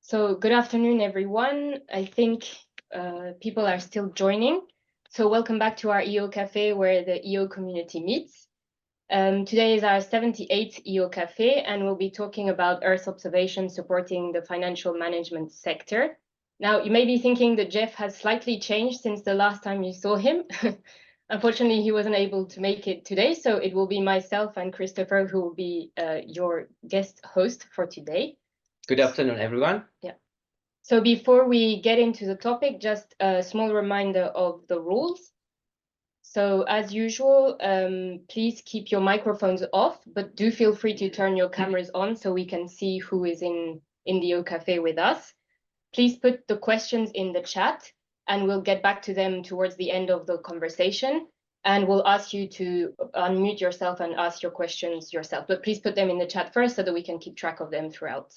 So good afternoon, everyone. I think people are still joining. So welcome back to our EOcafe, where the EO community meets. Today is our 78th EOcafe, and we'll be talking about Earth observation supporting the financial management sector. Now, you may be thinking that Jeff has slightly changed since the last time you saw him. Unfortunately, he wasn't able to make it today, so it will be myself and Christopher who will be your guest host for today. Good afternoon, everyone. Yeah. So before we get into the topic, just a small reminder of the rules. So as usual, please keep your microphones off, but do feel free to turn your cameras on so we can see who is in the EOcafe with us. Please put the questions in the chat and we'll get back to them towards the end of the conversation. And we'll ask you to unmute yourself and ask your questions yourself. But please put them in the chat first so that we can keep track of them throughout.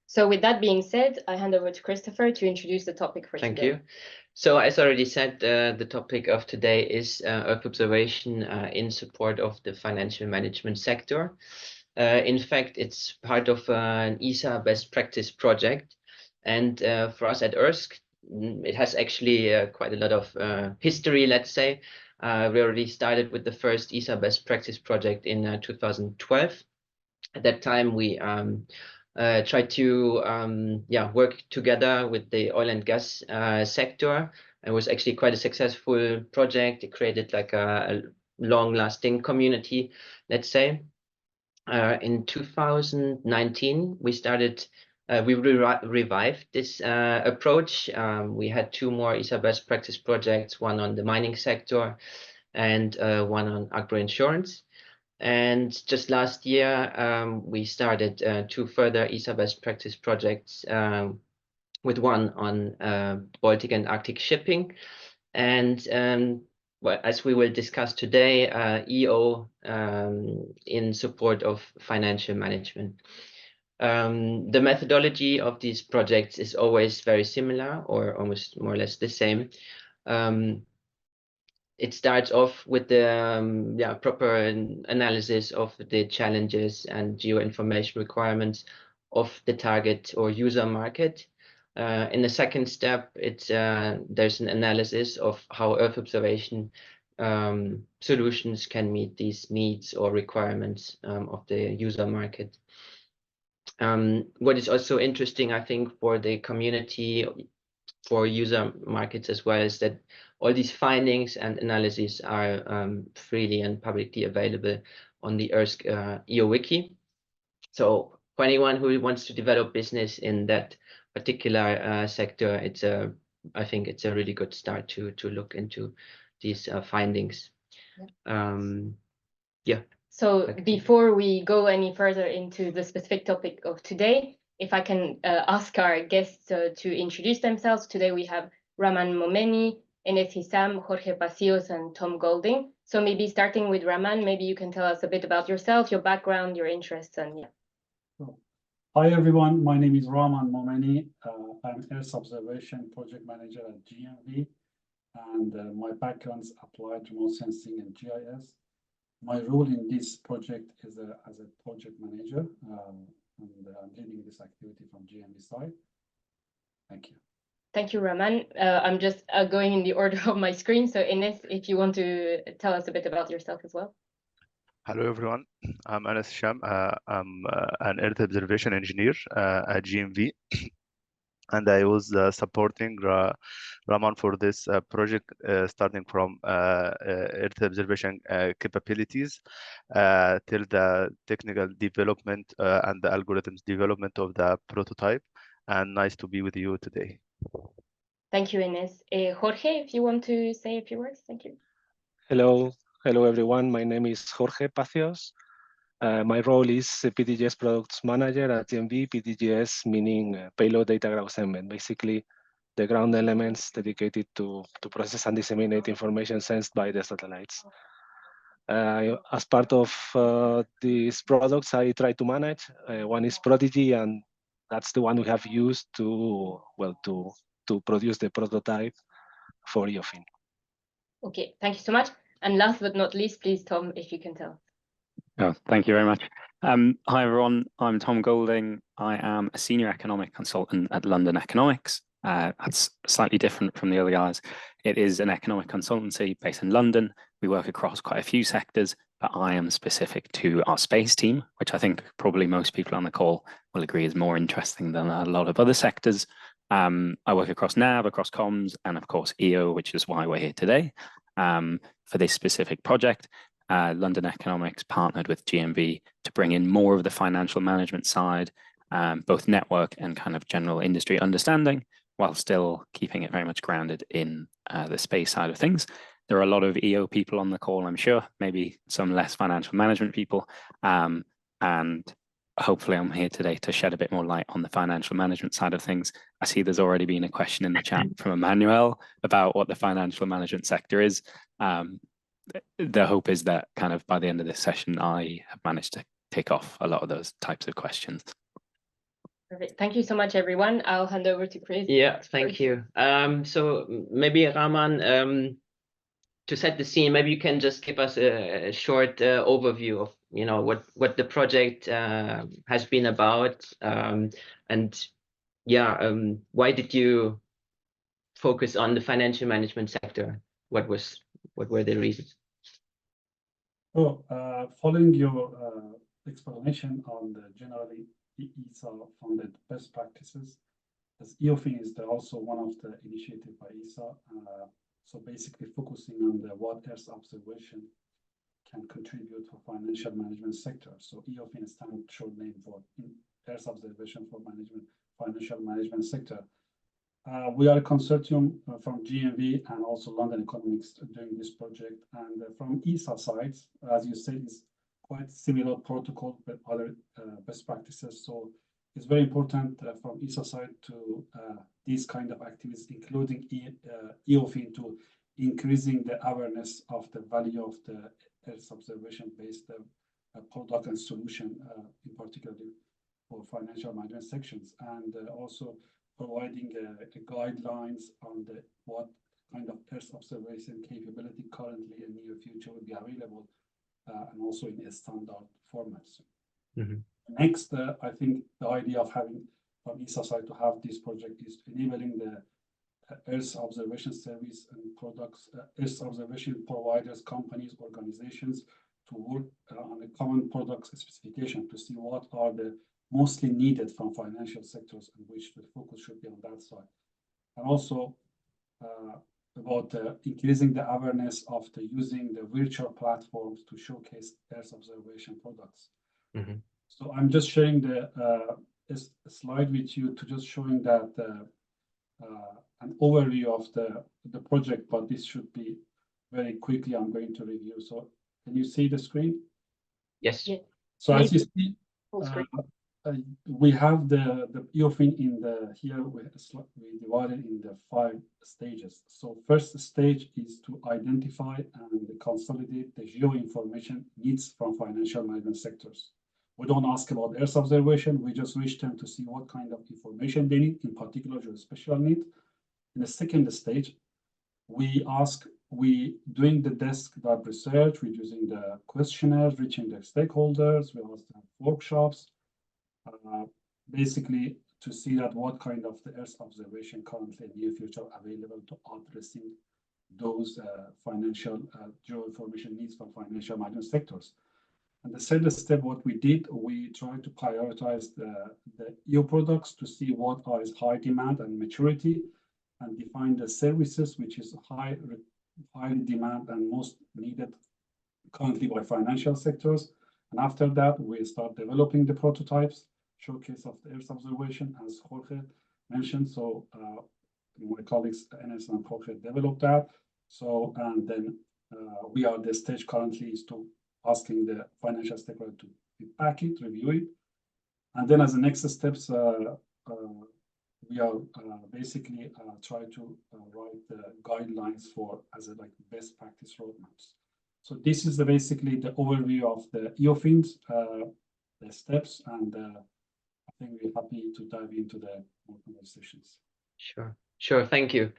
So with that being said, I hand over to Christopher to introduce the topic for today. Thank you. So as already said, the topic of today is Earth observation in support of the financial management sector. In fact, it's part of an ESA best practice project. And for us at ERSC, it has actually quite a lot of history, let's say. We already started with the first ESA best practice project in 2012. At that time, we tried to work together with the oil and gas sector. It was actually quite a successful project. It created like a long-lasting community, let's say. In 2019, we started, we revived this approach. We had two more ESA best practice projects, one on the mining sector and one on agro-insurance. And just last year, we started two further ESA best practice projects, with one on Baltic and Arctic shipping. And well, as we will discuss today, EO in support of financial management. The methodology of these projects is always very similar or almost more or less the same. It starts off with the proper analysis of the challenges and geoinformation requirements of the target or user market. In the second step, there's an analysis of how Earth observation solutions can meet these needs or requirements of the user market. What is also interesting, I think, for the community, for user markets as well, is that all these findings and analyses are freely and publicly available on the ERSC EO Wiki. So for anyone who wants to develop business in that particular sector, I think it's a really good start to look into these findings. Yeah. So before we go any further into the specific topic of today, if I can ask our guests to introduce themselves. Today we have Raman Momeni, Enes Hissam, Jorge Pacios, and Tom Golding. So maybe starting with Raman, maybe you can tell us a bit about yourself, your background, your interests, and yeah. Hi everyone, my name is Raman Momeni. I'm Earth Observation Project Manager at GMV, and my background is applied remote sensing and GIS. My role in this project is as a project manager. And I'm leading this activity from GMV side. Thank you. Thank you, Raman. I'm just going in the order of my screen. So Enes, if you want to tell us a bit about yourself as well. Hello, everyone. I'm Enes Hisham. I'm an Earth observation engineer at GMV. And I was supporting Raman for this project, starting from Earth observation capabilities till the technical development and the algorithms development of the prototype. And nice to be with you today. Thank you, Enes. Jorge, if you want to say a few words, thank you. Hello, everyone. My name is Jorge Pacios. My role is PDGS Products Manager at GMV. PDGS meaning Payload Data Ground Segment, basically the ground elements dedicated to process and disseminate information sensed by the satellites. As part of these products, I try to manage. One is Prodigy, and that's the one we have used to produce the prototype for EOFIN. Okay, thank you so much. And last but not least, please, Tom, if you can tell. Oh, thank you very much. Hi everyone, I'm Tom Golding. I am a senior economic consultant at London Economics. That's slightly different from the other guys. It is an economic consultancy based in London. We work across quite a few sectors, but I am specific to our space team, which I think probably most people on the call will agree is more interesting than a lot of other sectors. I work across NAV, across comms, and of course EO, which is why we're here today for this specific project. London Economics partnered with GMV to bring in more of the financial management side, both network and kind of general industry understanding, while still keeping it very much grounded in the space side of things. There are a lot of EO people on the call, I'm sure, maybe some less financial management people. And hopefully I'm here today to shed a bit more light on the financial management side of things. I see there's already been a question in the chat from Emmanuel about what the financial management sector is. The hope is that kind of by the end of this session, I have managed to tick off a lot of those types of questions. Perfect. Thank you so much, everyone. I'll hand over to Chris. Yeah, thank you. So maybe Rahman, to set the scene, maybe you can just give us a short overview of what the project has been about, and why did you focus on the financial management sector? What were the reasons? So, following your explanation on the generally ESA-funded best practices, as EOFIN is also one of the initiative by ESA. So basically focusing on the what Earth observation can contribute for financial management sector. So EOFIN stands short name for Earth observation for financial management sector. We are a consortium from GMV and also London Economics doing this project. And from ESA side, as you said, is quite similar protocol but other best practices. So it's very important from ESA side to these kind of activities, including EOFIN, to increasing the awareness of the value of the Earth observation-based product and solution, in particular for financial management sections, and also providing guidelines on what kind of Earth observation capability currently and near future will be available, and also in a standard formats. Mm-hmm. Next, I think the idea of having from ESA side to have this project is enabling the Earth observation service and products, Earth observation providers, companies, organizations to work on a common product specification to see what are the mostly needed from financial sectors and which the focus should be on that side. And also about increasing the awareness of the using the virtual platforms to showcase Earth observation products. Mm-hmm. So I'm just sharing the slide with you to just showing that an overview of the project, but this should be very quickly. I'm going to review. So can you see the screen? Yes. Yeah. So as you see, we have the EOFIN in here we divided in the 5 stages. So first stage is to identify and consolidate the geo information needs from financial management sectors. We don't ask about Earth observation. We just wish them to see what kind of information they need, in particular geospatial need. In the second stage, we doing the desktop research, we're using the questionnaires, reaching the stakeholders, we also have workshops, basically to see that what kind of the Earth observation currently in near future available to addressing those financial geo information needs for financial management sectors. And the third step, what we did, we tried to prioritize the EO products to see what is high demand and maturity, and define the services which is high demand and most needed currently by financial sectors. And after that, we start developing the prototypes, showcase of the Earth observation, as Jorge mentioned. So my colleagues Enes and Jorge developed that. So and then we are at the stage currently is to asking the financial stakeholder to pack it, review it, and then as the next steps, we are basically try to write the guidelines for as a like best practice roadmaps. So this is basically the overview of the EOFINs, the steps, and I think we're happy to dive into the more conversations. Sure, thank you.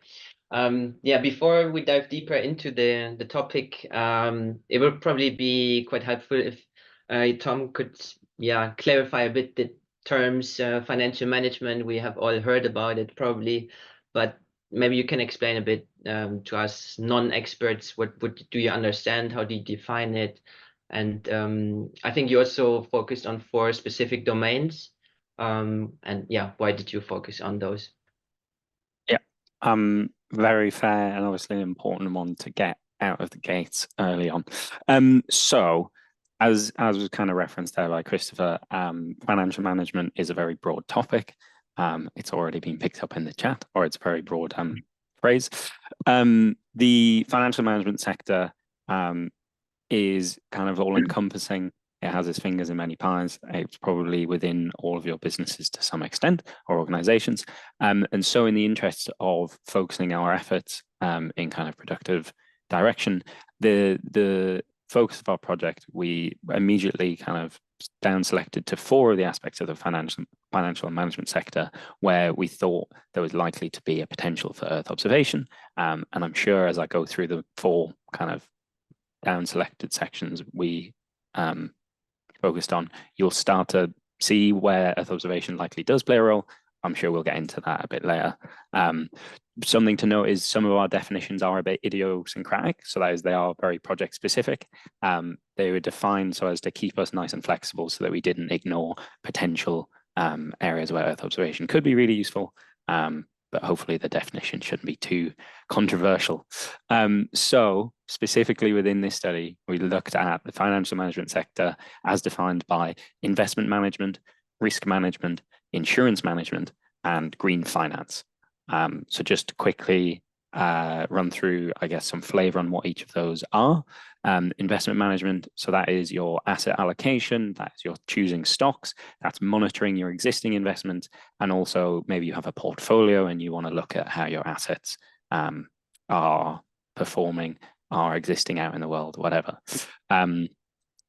Before we dive deeper into the topic, it would probably be quite helpful if Tom could yeah, clarify a bit the terms financial management. We have all heard about it probably, but maybe you can explain a bit to us non-experts, what do you understand? How do you define it? And I think you also focused on 4 specific domains. And yeah, why did you focus on those? Yeah, very fair and obviously an important one to get out of the gates early on. So as was kind of referenced there by Christopher, financial management is a very broad topic. It's already been picked up in the chat, or it's a very broad phrase. The financial management sector is kind of all-encompassing. It has its fingers in many pies. It's probably within all of your businesses to some extent, or organizations. And so in the interest of focusing our efforts in kind of productive direction, the focus of our project, we immediately kind of down selected to 4 of the aspects of the financial management sector where we thought there was likely to be a potential for Earth observation. And I'm sure as I go through the 4 kind of down selected sections we focused on, you'll start to see where Earth observation likely does play a role. I'm sure we'll get into that a bit later. Something to note is some of our definitions are a bit idiosyncratic, so that is they are very project specific. They were defined so as to keep us nice and flexible so that we didn't ignore potential areas where Earth observation could be really useful. But hopefully the definition shouldn't be too controversial. So specifically within this study, we looked at the financial management sector as defined by investment management, risk management, insurance management, and green finance. So just to quickly run through, I guess, some flavor on what each of those are. Investment management, so that is your asset allocation, that's your choosing stocks, that's monitoring your existing investments, and also maybe you have a portfolio and you want to look at how your assets are performing, are existing out in the world, whatever.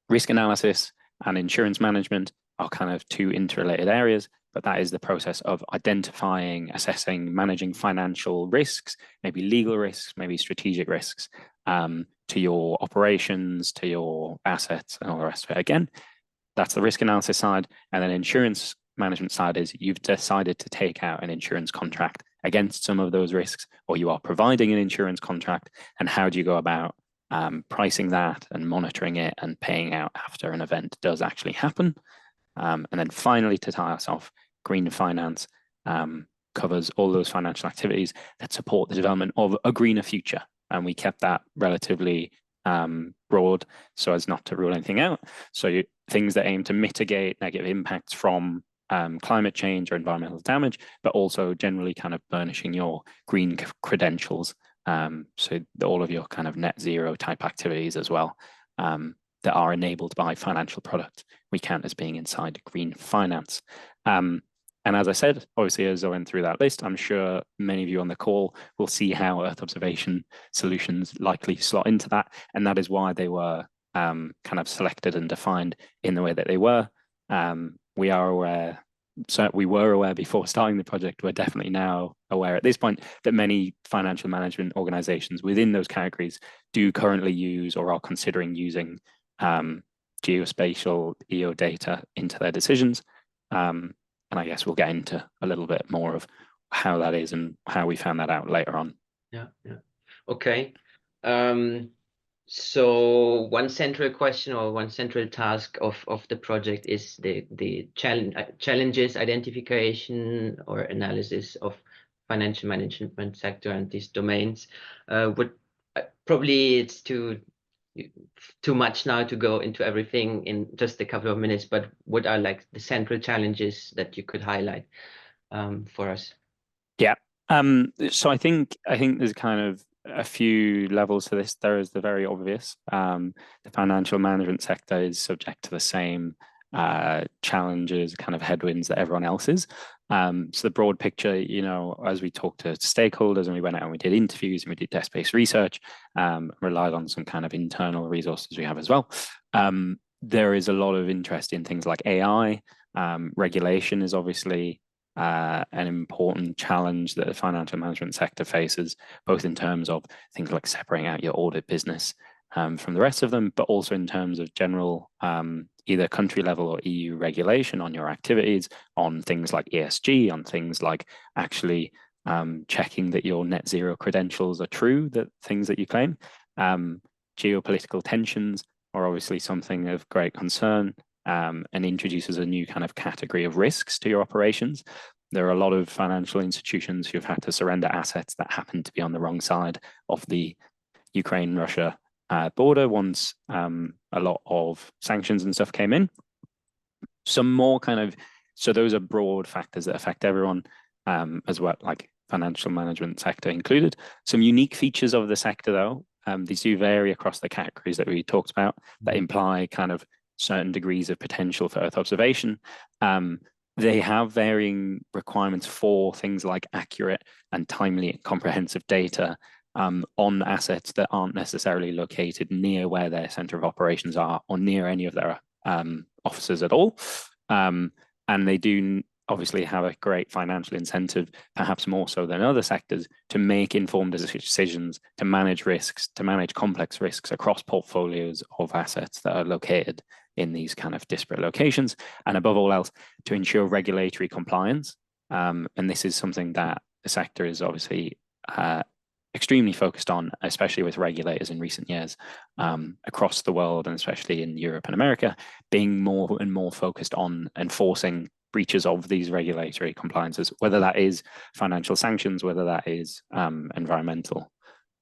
Risk analysis and insurance management are kind of 2 interrelated areas, but that is the process of identifying, assessing, managing financial risks, maybe legal risks, maybe strategic risks, to your operations, to your assets, and all the rest of it. Again, that's the risk analysis side. And then insurance management side is you've decided to take out an insurance contract against some of those risks, or you are providing an insurance contract, and how do you go about pricing that and monitoring it and paying out after an event does actually happen. And then finally, to tie us off, green finance covers all those financial activities that support the development of a greener future. And we kept that relatively broad so as not to rule anything out. So things that aim to mitigate negative impacts from climate change or environmental damage, but also generally kind of burnishing your green credentials. So all of your kind of net zero type activities as well that are enabled by financial products, we count as being inside green finance. And as I said, obviously, as I went through that list, I'm sure many of you on the call will see how Earth observation solutions likely slot into that. And that is why they were kind of selected and defined in the way that they were. We are aware, so we were aware before starting the project, we're definitely now aware at this point that many financial management organizations within those categories do currently use or are considering using geospatial EO data into their decisions. And I guess we'll get into a little bit more of how that is and how we found that out later on. Yeah. Okay. So one central question or one central task of the project is the challenges identification or analysis of financial management sector and these domains. Probably it's too much now to go into everything in just a couple of minutes, but what are like the central challenges that you could highlight for us? Yeah. So I think there's kind of a few levels to this. There is the very obvious. The financial management sector is subject to the same challenges, kind of headwinds that everyone else is. So the broad picture, you know, as we talked to stakeholders and we went out and we did interviews and we did desk-based research, relied on some kind of internal resources we have as well. There is a lot of interest in things like AI. Regulation is obviously an important challenge that the financial management sector faces, both in terms of things like separating out your audit business from the rest of them, but also in terms of general either country level or EU regulation on your activities, on things like ESG, on things like actually checking that your net zero credentials are true, that things that you claim. Geopolitical tensions are obviously something of great concern, and introduces a new kind of category of risks to your operations. There are a lot of financial institutions who've had to surrender assets that happen to be on the wrong side of the Ukraine-Russia border once a lot of sanctions and stuff came in. Some more kind of, so those are broad factors that affect everyone, as well, like financial management sector included. Some unique features of the sector though, these do vary across the categories that we talked about that imply kind of certain degrees of potential for Earth observation. They have varying requirements for things like accurate and timely and comprehensive data on assets that aren't necessarily located near where their center of operations are or near any of their offices at all. And they do obviously have a great financial incentive, perhaps more so than other sectors, to make informed decisions, to manage risks, to manage complex risks across portfolios of assets that are located in these kind of disparate locations, and above all else, to ensure regulatory compliance. And this is something that the sector is obviously extremely focused on, especially with regulators in recent years across the world, and especially in Europe and America, being more and more focused on enforcing breaches of these regulatory compliances, whether that is financial sanctions, whether that is environmental.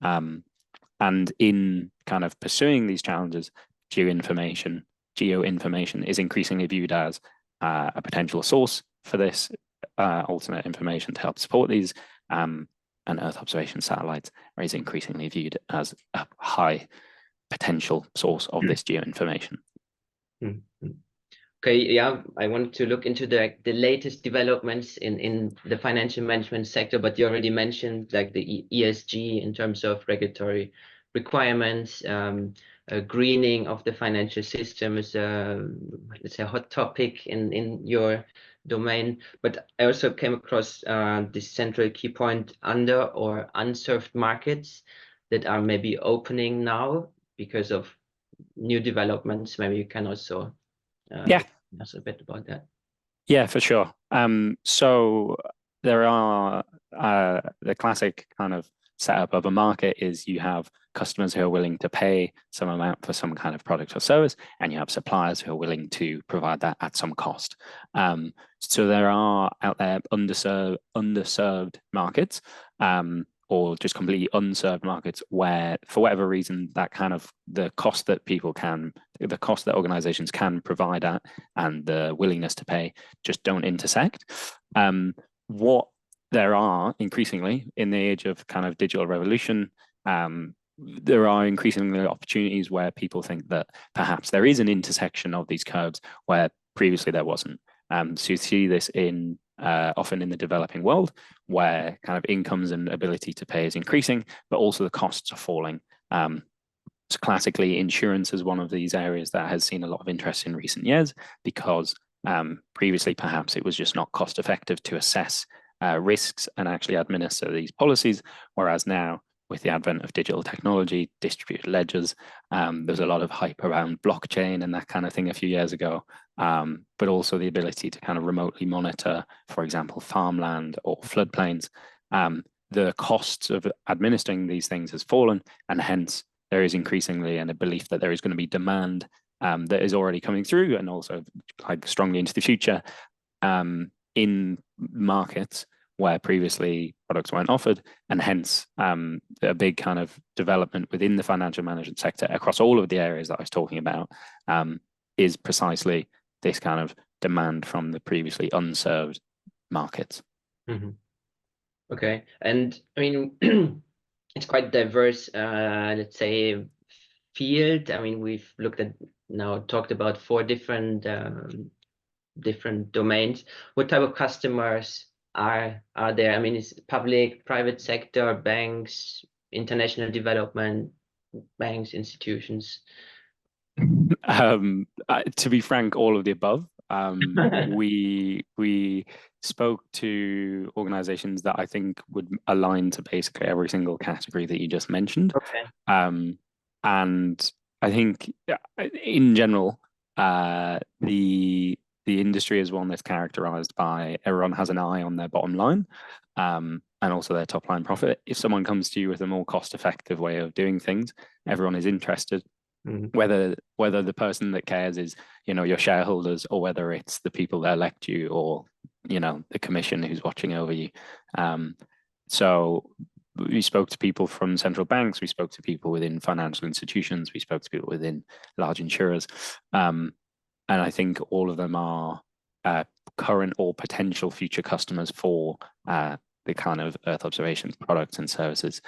And in kind of pursuing these challenges, geoinformation is increasingly viewed as a potential source for this alternate information to help support these, and Earth observation satellites is increasingly viewed as a high potential source of this geoinformation. Okay, yeah, I wanted to look into the latest developments in the financial management sector, but you already mentioned like the ESG in terms of regulatory requirements. Greening of the financial system is let's say a hot topic in your domain. But I also came across this central key point, under or unserved markets that are maybe opening now because of new developments. Maybe you can also yeah, us a bit about that. Yeah, for sure. So there are the classic kind of setup of a market is you have customers who are willing to pay some amount for some kind of product or service, and you have suppliers who are willing to provide that at some cost. So there are out there underserved markets, or just completely unserved markets where, for whatever reason, that kind of the cost that organizations can provide at and the willingness to pay just don't intersect. What there are increasingly in the age of kind of digital revolution, there are increasingly opportunities where people think that perhaps there is an intersection of these curves where previously there wasn't. So you see this in often in the developing world, where kind of incomes and ability to pay is increasing, but also the costs are falling. So classically, insurance is one of these areas that has seen a lot of interest in recent years, because previously perhaps it was just not cost effective to assess risks and actually administer these policies, whereas now, with the advent of digital technology, distributed ledgers, there's a lot of hype around blockchain and that kind of thing a few years ago, but also the ability to kind of remotely monitor, for example, farmland or floodplains. The costs of administering these things has fallen, and hence there is increasingly a belief that there is going to be demand that is already coming through, and also like strongly into the future in markets where previously products weren't offered, and hence a big kind of development within the financial management sector across all of the areas that I was talking about is precisely this kind of demand from the previously unserved markets. Mm-hmm. Okay, and I mean, it's quite diverse, let's say, field. I mean, we've talked about 4 different domains. What type of customers are there? I mean, it's public, private sector, banks, international development, banks, institutions? To be frank, all of the above. We spoke to organizations that I think would align to basically every single category that you just mentioned. Okay. And I think in general, The industry is one that's characterized by everyone has an eye on their bottom line, and also their top line profit. If someone comes to you with a more cost-effective way of doing things, everyone is interested. Whether the person that cares is, you know, your shareholders, or whether it's the people that elect you, or, you know, the commission who's watching over you. So we spoke to people from central banks, we spoke to people within financial institutions, we spoke to people within large insurers. And I think all of them are current or potential future customers for the kind of Earth observation products and services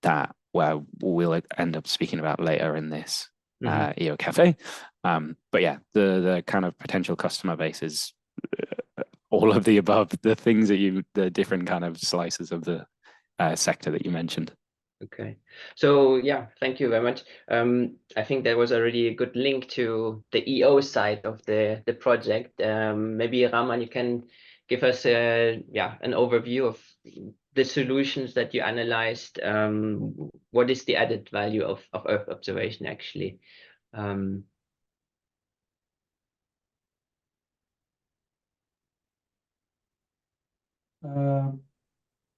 that we'll end up speaking about later in this EOcafe. But yeah, the kind of potential customer base is all of the above, the things that the different kind of slices of the sector that you mentioned. Okay, so yeah, thank you very much. I think there was already a good link to the EO side of the project. Maybe Raman, you can give us an overview of the solutions that you analyzed. What is the added value of Earth observation actually?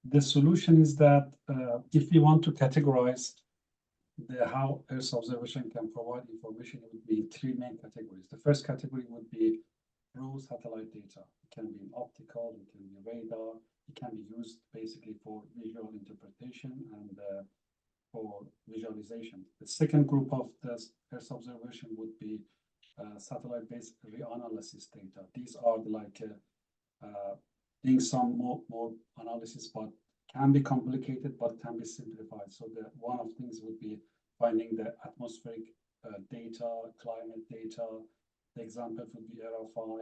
The solution is that if we want to categorize how Earth observation can provide information, it would be in three main categories. The first category would be raw satellite data. It can be optical, it can be radar, it can be used basically for visual interpretation and for visualization. The second group of this Earth observation would be satellite-based reanalysis data. These are like doing some more analysis, but can be complicated, but can be simplified. So one of things would be finding the atmospheric data, climate data. The example would be ERA5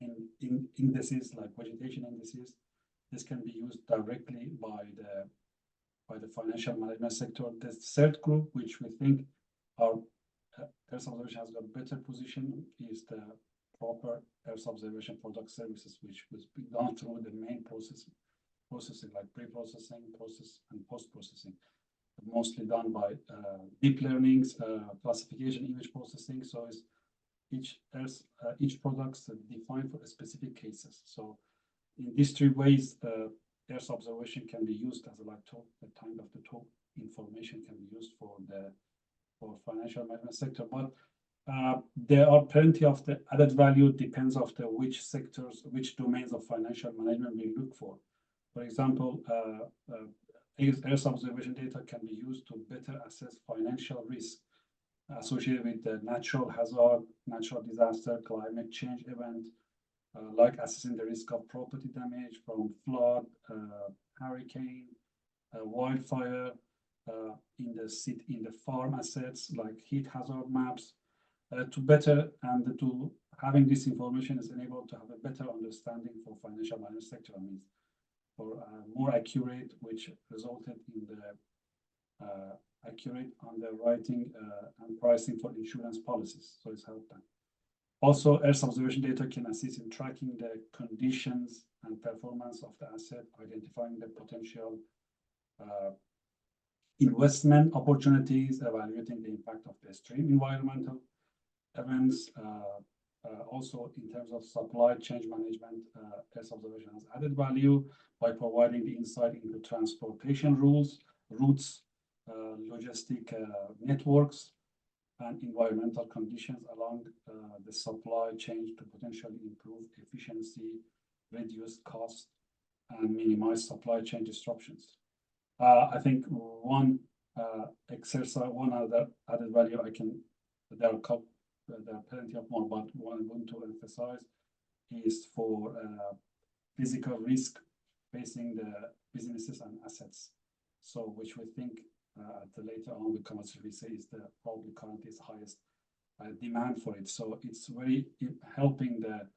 and indices like vegetation indices. This can be used directly by the financial management sector. The third group, which we think our Earth observation has got a better position, is the proper Earth observation product services, which was done through the main processing like pre-processing, process, and post-processing, mostly done by deep learnings, classification, image processing. So each product is defined for specific cases. So in these three ways, Earth observation can be used as a tool. The kind of the tool information can be used for financial management sector, but there are plenty of the added value. Depends of which sectors, which domains of financial management we look for. For example, Earth observation data can be used to better assess financial risk associated with the natural hazard, natural disaster, climate change event, like assessing the risk of property damage from flood, hurricane, wildfire, in the farm assets like heat hazard maps. To having this information is enabled to have a better understanding for financial management sector. I mean, for more accurate, which resulted in the accurate underwriting and pricing for insurance policies. So it's helped them. Also, Earth observation data can assist in tracking the conditions and performance of the asset, identifying the potential investment opportunities, evaluating the impact of the extreme environmental events. Also, in terms of supply chain management, Earth observation has added value by providing the insight into transportation routes, logistic networks, and environmental conditions along the supply chain to potentially improve efficiency, reduce costs, and minimize supply chain disruptions. I think one exercise, one other added value there are plenty of more, but one I want to emphasize is for physical risk facing the businesses and assets. So, which we think later on the commercial risk is probably currently is highest demand for it. So it's very helping the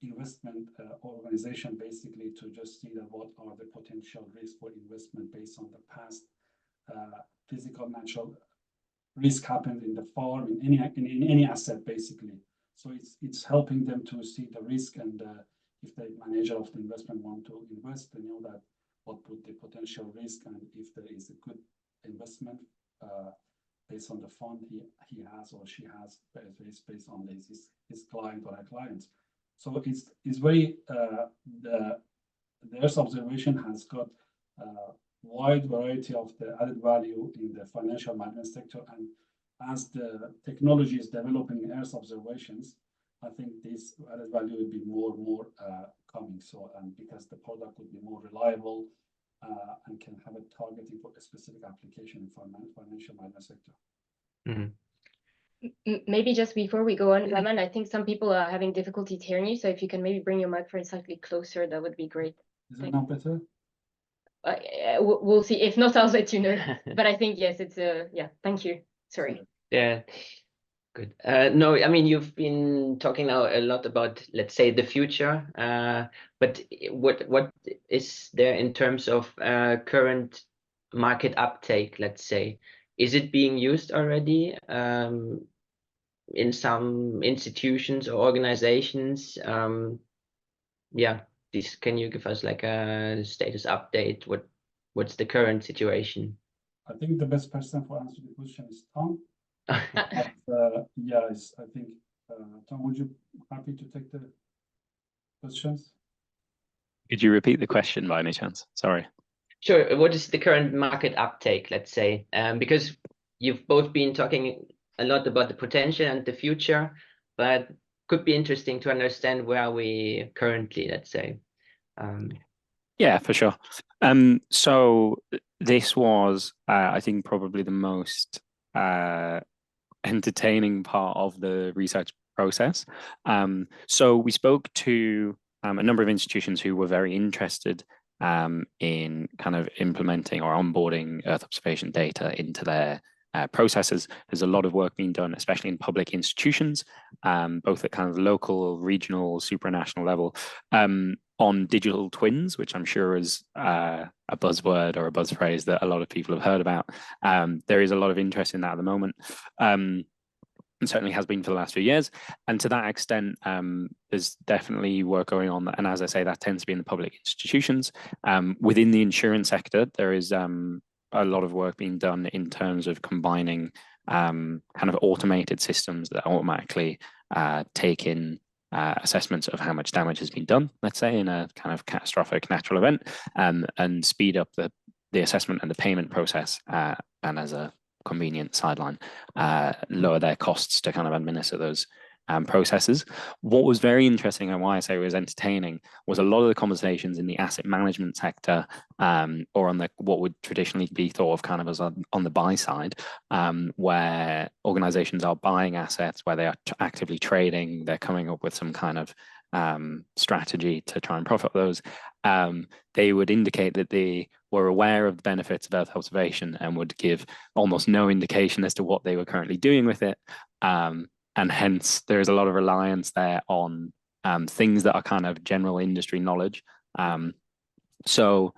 investment organization basically to just see that what are the potential risks for investment based on the past physical natural risk happened in the farm, in any asset basically. So it's helping them to see the risk, and if the manager of the investment want to invest, they know that what would the potential risk, and if there is a good investment based on the fund he has or she has, based on his client or her clients. So it's very the Earth observation has got wide variety of the added value in the financial management sector, and as the technology is developing in Earth observations, I think this added value will be more coming. So, and because the product will be more reliable and can have a targeting for a specific application in financial management sector. Maybe just before we go on, Raman, I think some people are having difficulty hearing you. So if you can maybe bring your microphone slightly closer, that would be great. Is it now better? We'll see. If not, I'll let you know. But I think, yes, it's yeah, thank you. Sorry. Yeah, good. No, I mean, you've been talking now a lot about, let's say, the future. But what is there in terms of current market uptake, let's say? Is it being used already in some institutions or organizations? Yeah, can you give us like a status update? What's the current situation? I think the best person for answering the question is Tom. Yes, I think Tom, would you happy to take the questions? Could you repeat the question by any chance? Sorry. Sure. What is the current market uptake, let's say? Because you've both been talking a lot about the potential and the future, but could be interesting to understand where we currently, let's say. Yeah, for sure. So this was, I think, probably the most entertaining part of the research process. So we spoke to a number of institutions who were very interested in kind of implementing or onboarding Earth observation data into their processes. There's a lot of work being done, especially in public institutions, both at kind of local, regional, supranational level, on digital twins, which I'm sure is a buzzword or a buzz phrase that a lot of people have heard about. There is a lot of interest in that at the moment. And certainly has been for the last few years. And to that extent, there's definitely work going on. And as I say, that tends to be in the public institutions. Within the insurance sector, there is a lot of work being done in terms of combining kind of automated systems that automatically take in assessments of how much damage has been done, let's say, in a kind of catastrophic natural event, and speed up the assessment and the payment process, and as a convenient sideline, lower their costs to kind of administer those processes. What was very interesting, and why I say it was entertaining, was a lot of the conversations in the asset management sector, or on the what would traditionally be thought of kind of as on the buy side, where organizations are buying assets, where they are actively trading, they're coming up with some kind of strategy to try and profit those. They would indicate that they were aware of the benefits of Earth observation and would give almost no indication as to what they were currently doing with it. And hence, there is a lot of reliance there on things that are kind of general industry knowledge. So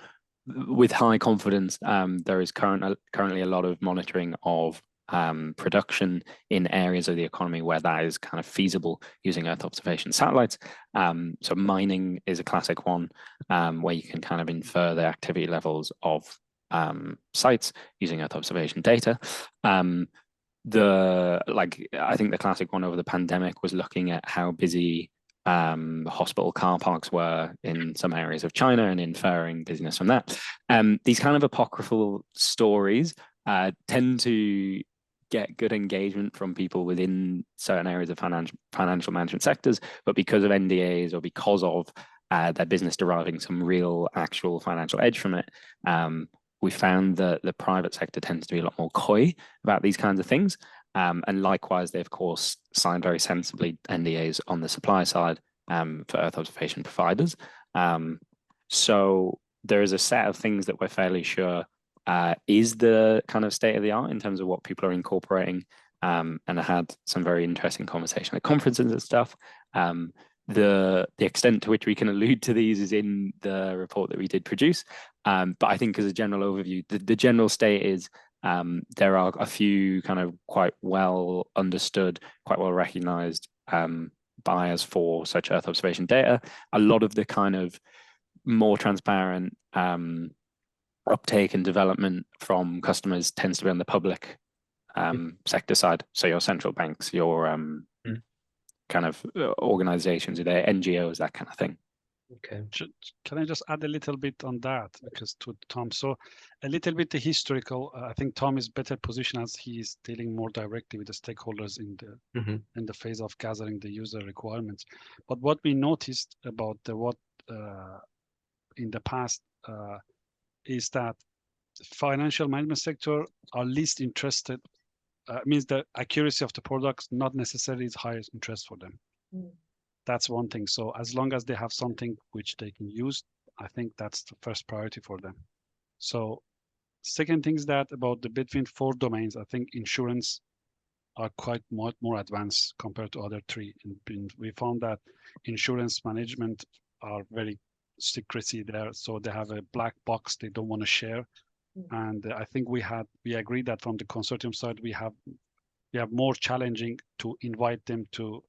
with high confidence, there is currently a lot of monitoring of production in areas of the economy where that is kind of feasible using Earth observation satellites. So mining is a classic one, where you can kind of infer the activity levels of sites using Earth observation data. I think the classic one over the pandemic was looking at how busy hospital car parks were in some areas of China and inferring busyness from that. These kind of apocryphal stories tend to get good engagement from people within certain areas of financial management sectors, but because of NDAs or because of their business deriving some real actual financial edge from it, we found that the private sector tends to be a lot more coy about these kinds of things. And likewise, they, of course, signed very sensibly NDAs on the supply side for Earth observation providers. So there is a set of things that we're fairly sure is the kind of state of the art in terms of what people are incorporating. And I had some very interesting conversation at conferences and stuff. The extent to which we can allude to these is in the report that we did produce. But I think as a general overview, the general state is there are a few kind of quite well understood, quite well recognized buyers for such Earth observation data. A lot of the kind of more transparent uptake and development from customers tends to be on the public sector side. So your central banks, your kind of organizations, their NGOs, that kind of thing. Okay. Can I just add a little bit on that, because to Tom, so a little bit the historical, I think Tom is better positioned as he is dealing more directly with the stakeholders in the phase of gathering the user requirements. But what we noticed about in the past is that financial management sector are least interested, means the accuracy of the products not necessarily is highest interest for them. That's one thing. So as long as they have something which they can use, I think that's the first priority for them. So second thing is that about the between 4 domains, I think insurance are quite more advanced compared to other 3. And we found that insurance management are very secrecy there. So they have a black box they don't want to share. And I think we agreed that from the consortium side, we have more challenging to invite them to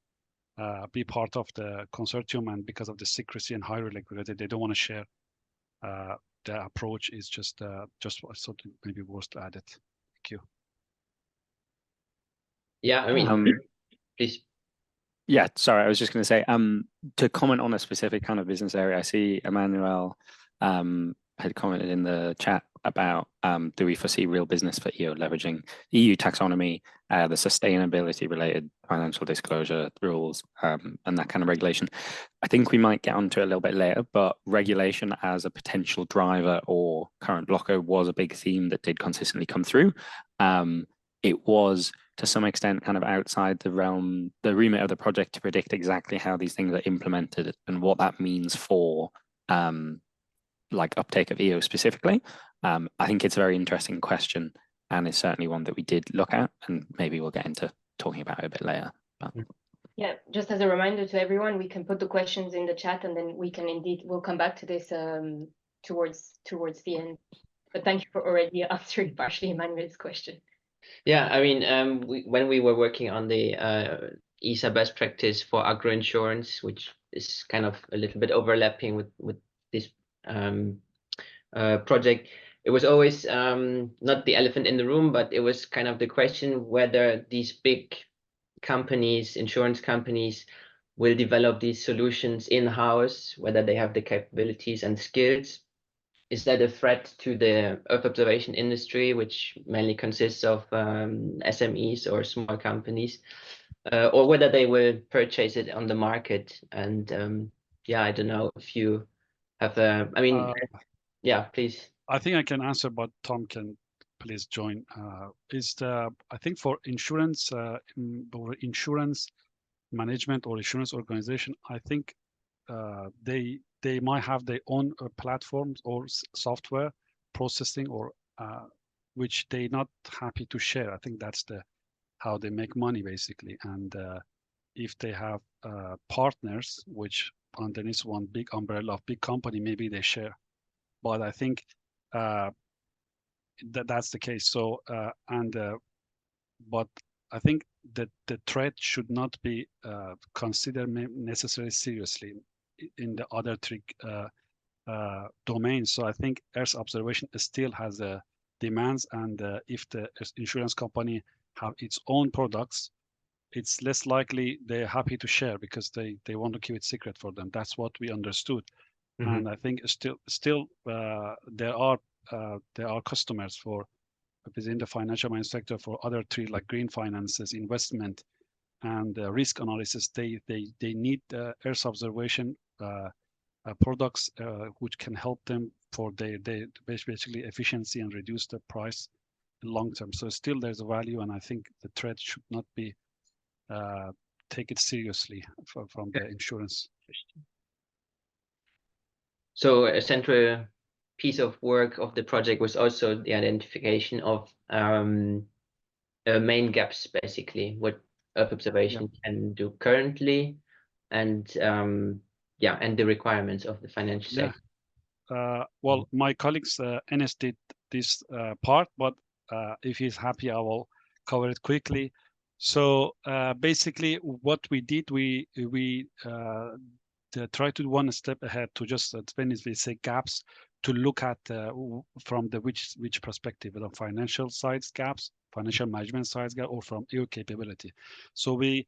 be part of the consortium, and because of the secrecy and high regularity, they don't want to share. The approach is just something maybe worth to add it. Thank you. Yeah, I mean, please. Yeah, sorry, I was just going to say, to comment on a specific kind of business area, I see Emmanuel had commented in the chat about do we foresee real business for EO leveraging EU taxonomy, the sustainability related financial disclosure rules, and that kind of regulation. I think we might get onto it a little bit later, but regulation as a potential driver or current blocker was a big theme that did consistently come through. It was to some extent kind of outside the remit of the project to predict exactly how these things are implemented and what that means for like uptake of EO specifically. I think it's a very interesting question, and it's certainly one that we did look at, and maybe we'll get into talking about it a bit later. But. Yeah, just as a reminder to everyone, we can put the questions in the chat, and then we'll come back to this towards the end. But thank you for already answering partially Emmanuel's question. Yeah, I mean, when we were working on the ESA best practice for agro insurance, which is kind of a little bit overlapping with this project, it was always not the elephant in the room, but it was kind of the question whether these big companies, insurance companies, will develop these solutions in-house, whether they have the capabilities and skills. Is that a threat to the Earth observation industry, which mainly consists of SMEs or small companies, or whether they will purchase it on the market? And yeah, I don't know if you have yeah, please. I think I can answer, but Tom can please join. I think for insurance, or insurance management or insurance organization, I think they might have their own platforms or software processing, or which they're not happy to share. I think that's how they make money basically. And if they have partners which underneath one big umbrella of big company, maybe they share. But I think that's the case. So but I think that the threat should not be considered necessarily seriously in the other 3 domains. So I think Earth observation still has demands, and if the insurance company have its own products, it's less likely they're happy to share because they want to keep it secret for them. That's what we understood. And I think still there are customers for within the financial management sector for other 3, like green finances, investment, and risk analysis. They need Earth observation products which can help them for their basically efficiency and reduce the price long term. So still there's a value, and I think the threat should not be take it seriously from the insurance. So a central piece of work of the project was also the identification of main gaps, basically, what Earth observation can do currently, and and the requirements of the financial sector. Well, my colleagues Enes did this part, but if he's happy, I will cover it quickly. So basically, what we did, we try to do one step ahead to just when we say gaps, to look at from the which perspective, the financial sides gaps, financial management size gap, or from EU capability. So we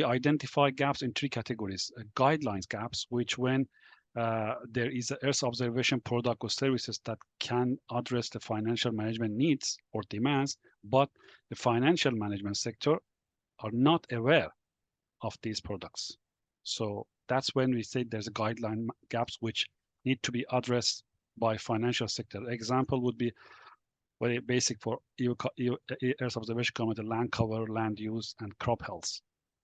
identify gaps in 3 categories: guidelines gaps, which when there is an Earth observation product or services that can address the financial management needs or demands, but the financial management sector are not aware of these products. So that's when we say there's a guideline gaps which need to be addressed by financial sector. Example would be very basic for EU Earth observation committee: land cover, land use, and crop health.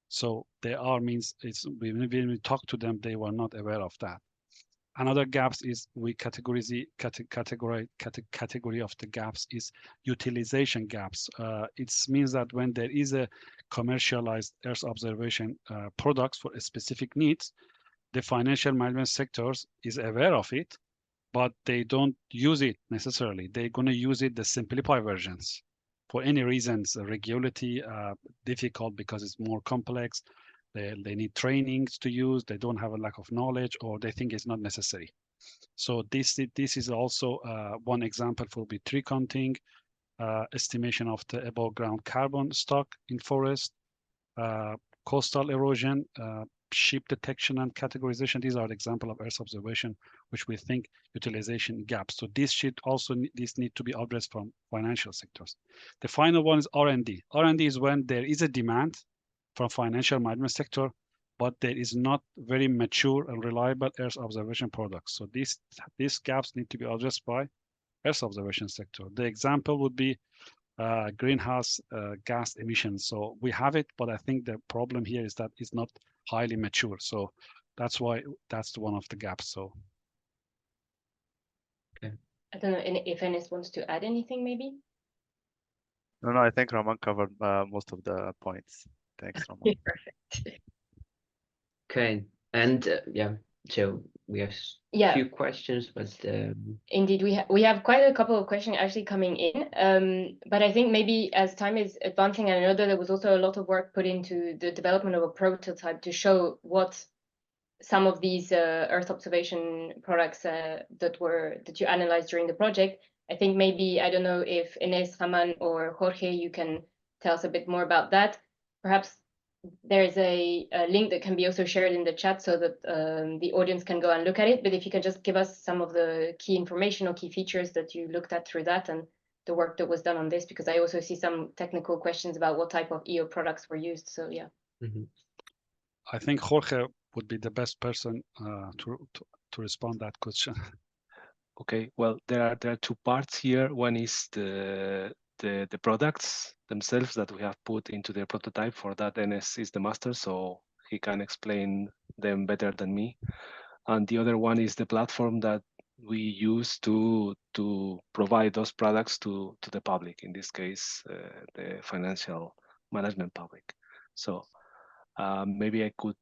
So they are means it's when we talk to them, they were not aware of that. Another gaps is we category of the gaps is utilization gaps. It means that when there is a commercialized Earth observation products for a specific needs, the financial management sectors is aware of it, but they don't use it necessarily. They're going to use it the simplified versions for any reasons. Regularity difficult because it's more complex. They need trainings to use. They don't have a lack of knowledge, or they think it's not necessary. So this is also one example for tree counting, estimation of the above ground carbon stock in forest, coastal erosion, ship detection and categorization. These are the example of Earth observation, which we think utilization gaps. So this should also need to be addressed from financial sectors. The final one is R&D. R&D is when there is a demand from financial management sector, but there is not very mature and reliable Earth observation products. So these gaps need to be addressed by Earth observation sector. The example would be greenhouse gas emissions. So we have it, but I think the problem here is that it's not highly mature. So that's why that's one of the gaps. So Okay. I don't know if Enes wants to add anything, maybe. No, I think Raman covered most of the points. Thanks, Raman. Perfect. Okay, and yeah, so we have a few questions, but indeed we have quite a couple of questions actually coming in. But I think maybe as time is advancing, and I know that there was also a lot of work put into the development of a prototype to show what some of these Earth observation products that you analyzed during the project. I think maybe, I don't know if Enes, Raman, or Jorge, you can tell us a bit more about that. Perhaps there's a link that can be also shared in the chat so that the audience can go and look at it. But if you can just give us some of the key information or key features that you looked at through that and the work that was done on this, because I also see some technical questions about what type of EO products were used. So yeah. Mm-hmm. I think Jorge would be the best person to respond that question. Okay, well, there are 2 parts here. One is the products themselves that we have put into the prototype. For that, Enes is the master, so he can explain them better than me. And the other one is the platform that we use to provide those products to the public, in this case, the financial management public. So maybe I could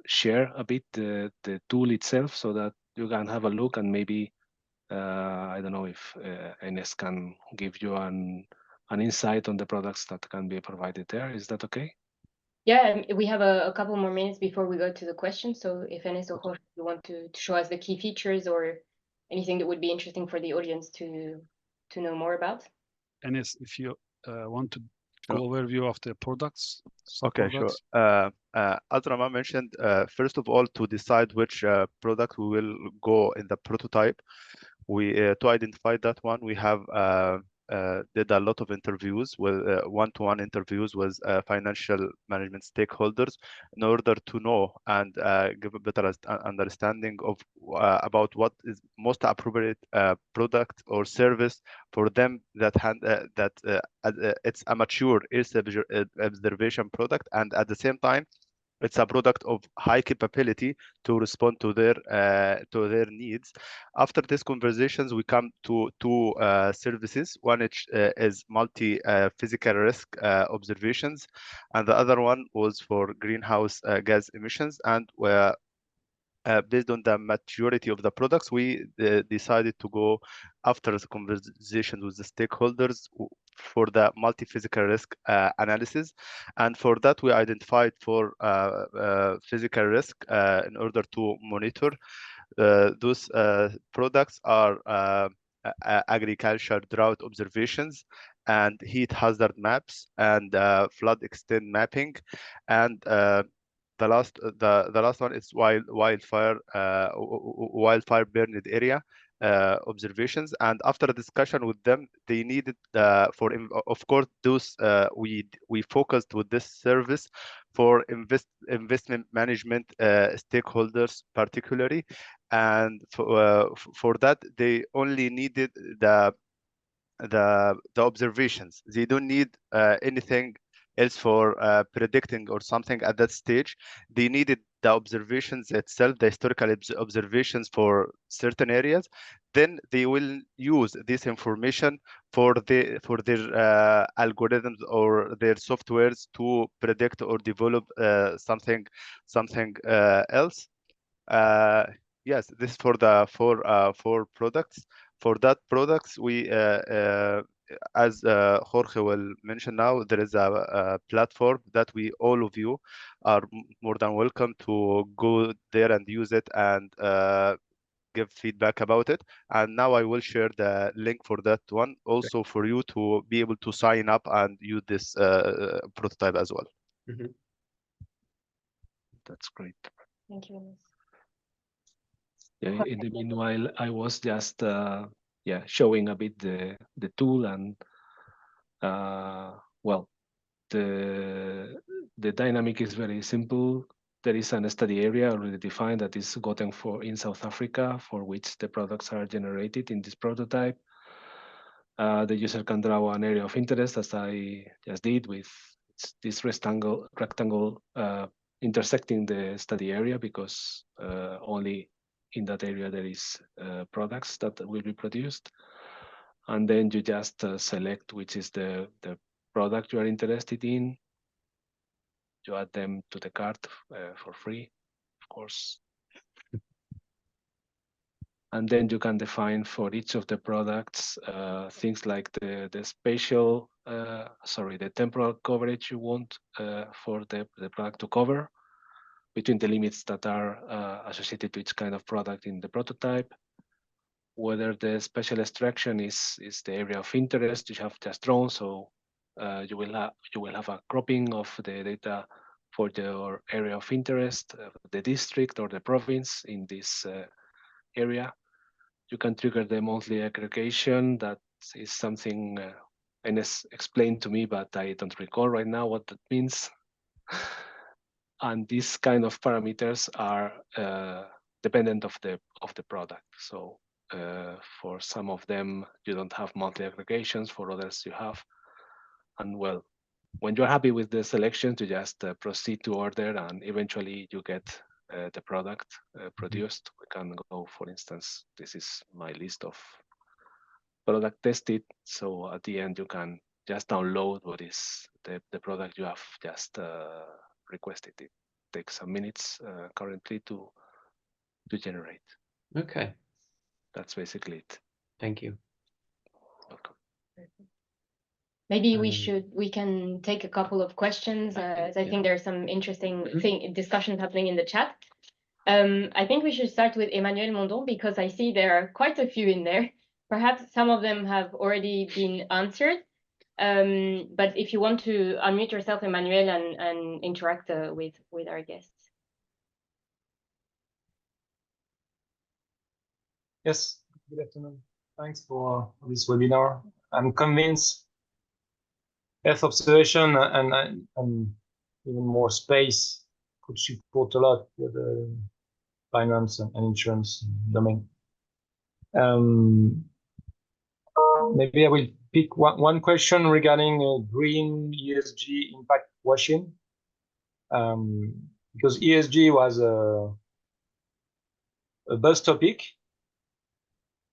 share a bit the tool itself so that you can have a look, and maybe I don't know if Enes can give you an insight on the products that can be provided there. Is that okay? Yeah, we have a couple more minutes before we go to the questions. So if Enes or Jorge, you want to show us the key features or anything that would be interesting for the audience to know more about. Enes, if you want to go overview of the products. Okay, sure. As Raman mentioned, first of all, to decide which product we will go in the prototype, we to identify that one, we have did a lot of interviews with one-to-one interviews with financial management stakeholders in order to know and give a better understanding of about what is most appropriate product or service for them that it's a mature observation product, and at the same time it's a product of high capability to respond to their needs. After these conversations, we come to 2 services. One is multi physical risk observations, and the other one was for greenhouse gas emissions. And based on the maturity of the products, we decided to go after the conversation with the stakeholders for the multi-physical risk analysis. And for that, we identified for physical risk in order to monitor. Those products are agriculture drought observations and heat hazard maps, and flood extent mapping, and the last one is wildfire burned area observations. And after a discussion with them, they needed of course those we focused with this service for investment management stakeholders particularly, and for that they only needed the observations. They don't need anything else for predicting or something at that stage. They needed the observations itself, the historical observations for certain areas. Then they will use this information for their algorithms or their softwares to predict or develop something else. Yes, this for the four products. For that products, we as Jorge will mention now, there is a platform that all of you are more than welcome to go there and use it and give feedback about it. And now I will share the link for that one also for you to be able to sign up and use this prototype as well. Mhm. That's great. Thank you. Yeah, in the meanwhile, I was just showing a bit the tool, and well, the dynamic is very simple. There is a study area already defined that is gotten for in South Africa, for which the products are generated in this prototype. The user can draw an area of interest, as I just did with this rectangle intersecting the study area, because only in that area there is products that will be produced. And then you just select which is the product you are interested in. You add them to the cart for free, of course. And then you can define for each of the products things like the spatial, the temporal coverage you want for the product to cover, between the limits that are associated to each kind of product in the prototype, whether the spatial extraction is the area of interest you have just drawn. So you will have a cropping of the data for your area of interest, the district or the province in this area. You can trigger the monthly aggregation. That is something Enes explained to me, but I don't recall right now what that means. And these kind of parameters are dependent of the product. So for some of them, you don't have monthly aggregations. For others, you have. And well, when you're happy with the selection, you just proceed to order, and eventually you get the product produced. We can go, for instance, this is my list of product tested. So at the end, you can just download what is the product you have just requested. It takes some minutes currently to generate. Okay. That's basically it. Thank you. Welcome. Maybe we can take a couple of questions, as I think there's some interesting discussions happening in the chat. I think we should start with Emmanuel Mondon, because I see there are quite a few in there. Perhaps some of them have already been answered. But if you want to unmute yourself, Emmanuel, and interact with our guests. Yes, good afternoon. Thanks for this webinar. I'm convinced Earth observation and even more space could support a lot with the finance and insurance domain. Maybe I will pick one question regarding green ESG impact washing, because ESG was a buzz topic,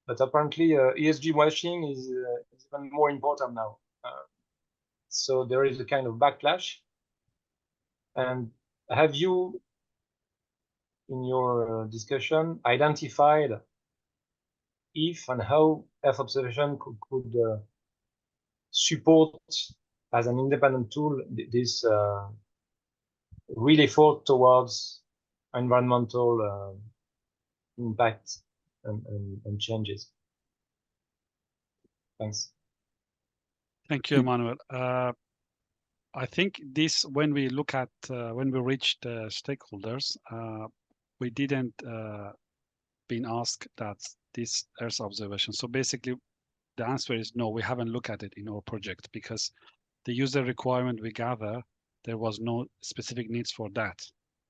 but apparently ESG washing is even more important now. So there is a kind of backlash. And have you, in your discussion, identified if and how Earth observation could support as an independent tool this real effort towards environmental impact and changes? Thanks. Thank you, Emmanuel. I think this, when we look at, when we reached the stakeholders, we didn't been asked that this Earth observation. So basically, the answer is no, we haven't looked at it in our project because the user requirement we gather, there was no specific needs for that.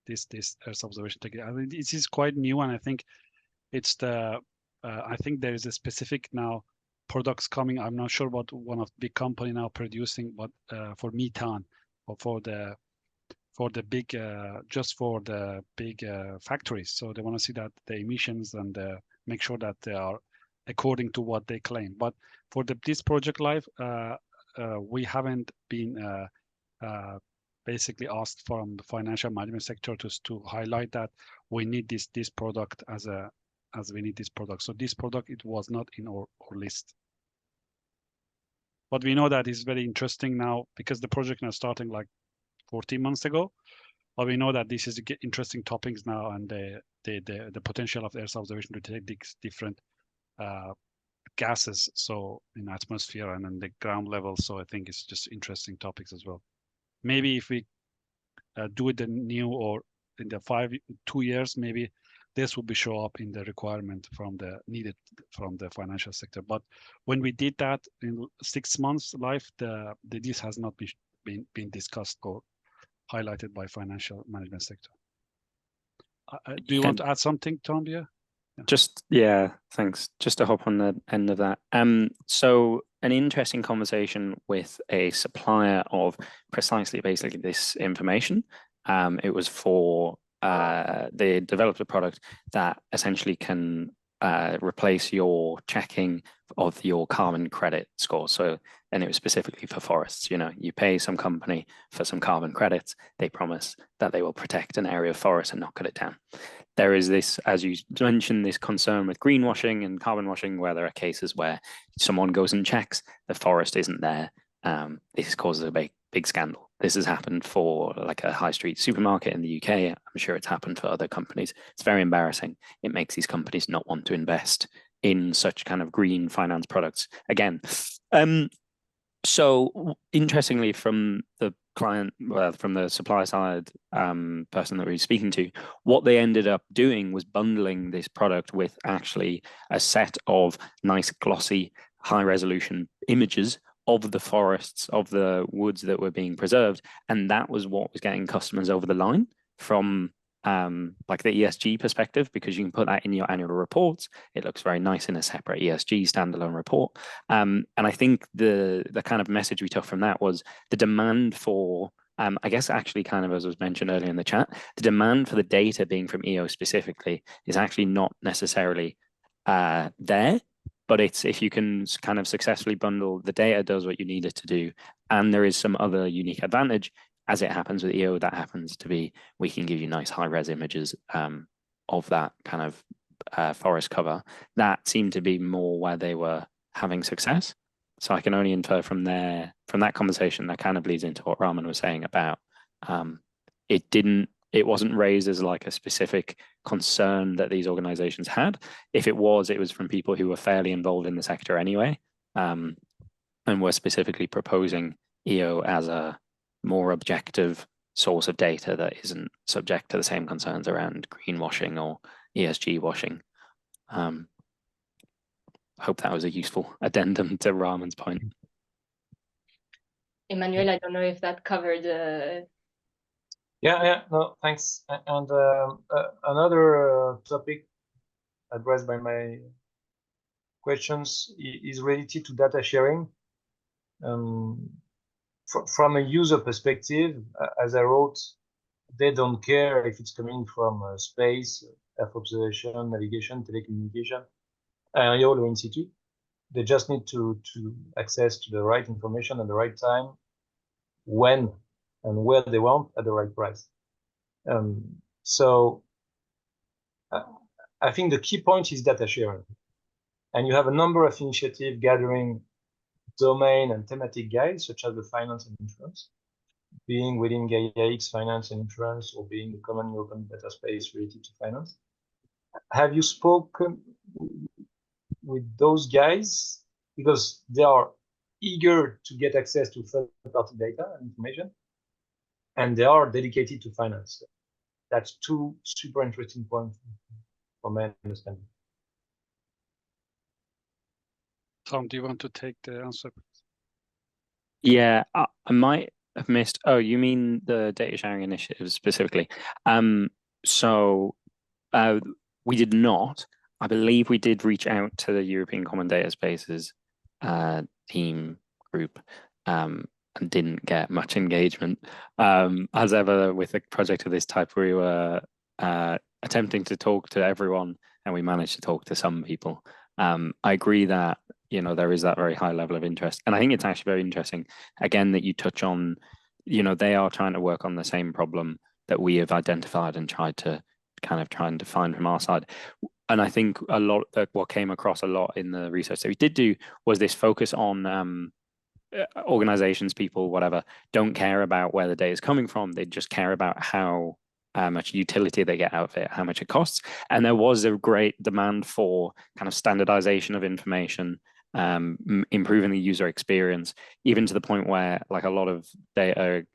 This Earth observation technique. I mean, this is quite new, and I think it's the. I think there is a specific now products coming. I'm not sure what one of the big company now producing, but for methane or for the big just for the big factories. So they want to see that the emissions and make sure that they are according to what they claim. But for this project life, we haven't been basically asked from the financial management sector to highlight that we need this product as we need this product. So this product, it was not in our list. But we know that is very interesting now because the project now starting like 14 months ago. But we know that this is interesting topics now, and the potential of the Earth observation to take these different gases, so in atmosphere and on the ground level. So I think it's just interesting topics as well. Maybe if we do it new or in the 2 years, maybe this will be show up in the requirement from the needed from the financial sector. But when we did that in 6 months life, this has not been discussed or highlighted by financial management sector. Do you want to add something, Tom? Yeah. Thanks. Just to hop on the end of that. So an interesting conversation with a supplier of precisely basically this information. It was for they developed a product that essentially can replace your checking of your carbon credit score. So, and it was specifically for forests. You know, you pay some company for some carbon credits. They promise that they will protect an area of forest and not cut it down. There is this, as you mentioned, this concern with greenwashing and carbon washing, where there are cases where someone goes and checks, the forest isn't there. This causes a big scandal. This has happened for like a high street supermarket in the UK. I'm sure it's happened for other companies. It's very embarrassing. It makes these companies not want to invest in such kind of green finance products again. So interestingly, from the client, from the supply side person that we were speaking to, what they ended up doing was bundling this product with actually a set of nice glossy high resolution images of the forests, of the woods that were being preserved. And that was what was getting customers over the line from like the ESG perspective, because you can put that in your annual reports. It looks very nice in a separate ESG standalone report. And I think the kind of message we took from that was the demand for, I guess actually kind of as was mentioned earlier in the chat, the demand for the data being from EO specifically is actually not necessarily there. But it's, if you can kind of successfully bundle, the data does what you need it to do, and there is some other unique advantage, as it happens with EO, that happens to be, we can give you nice high-res images of that kind of forest cover. That seemed to be more where they were having success. So I can only infer from that conversation, that kind of leads into what Rahman was saying about it wasn't raised as like a specific concern that these organizations had. If it was from people who were fairly involved in the sector anyway, and were specifically proposing EO as a more objective source of data that isn't subject to the same concerns around greenwashing or ESG washing. I hope that was a useful addendum to Rahman's point. Emmanuel, I don't know if that covered no, thanks. And another topic addressed by my questions is related to data sharing. From a user perspective, as I wrote, they don't care if it's coming from space, Earth observation, navigation, telecommunication, aerial or in situ. They just need to access to the right information at the right time, when and where they want at the right price. So I think the key point is data sharing. And you have a number of initiatives gathering domain and thematic guides, such as the finance and insurance, being within GaiaX finance and insurance, or being the common open data space related to finance. Have you spoken with those guys? Because they are eager to get access to third-party data and information, and they are dedicated to finance. That's two super interesting points from my understanding. Tom, do you want to take the answer? Yeah, I might have missed. Oh, you mean the data sharing initiative specifically? So we did not. I believe we did reach out to the European Common Data Spaces team group and didn't get much engagement. As ever with a project of this type, we were attempting to talk to everyone and we managed to talk to some people. I agree that, you know, there is that very high level of interest. And I think it's actually very interesting, again, that you touch on, you know, they are trying to work on the same problem that we have identified and tried to find from our side. And I think a lot of what came across a lot in the research that we did do was this focus on organizations, people, whatever, don't care about where the data is coming from. They just care about how much utility they get out of it, how much it costs. And there was a great demand for kind of standardization of information, improving the user experience, even to the point where, like, a lot of data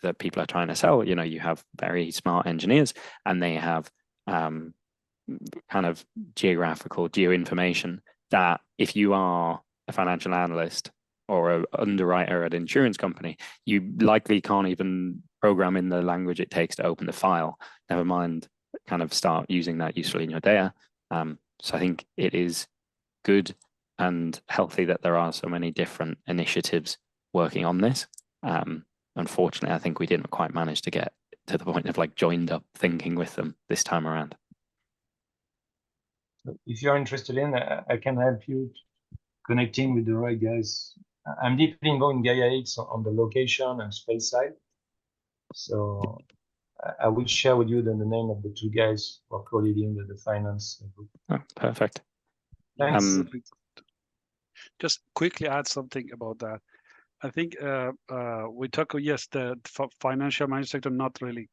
that people are trying to sell, you know, you have very smart engineers and they have kind of geographical geoinformation that if you are a financial analyst or an underwriter at an insurance company, you likely can't even program in the language it takes to open the file, never mind kind of start using that usefully in your data. So I think it is good and healthy that there are so many different initiatives working on this. Unfortunately, I think we didn't quite manage to get to the point of like joined up thinking with them this time around. If you're interested in, I can help you connecting with the right guys. I'm deeply involved in Gaia X on the location and space side. So I will share with you the name of the two guys who are co-leading the finance group. Oh, perfect. Thanks. Just quickly add something about that. I think we talk, yes, the financial management sector not really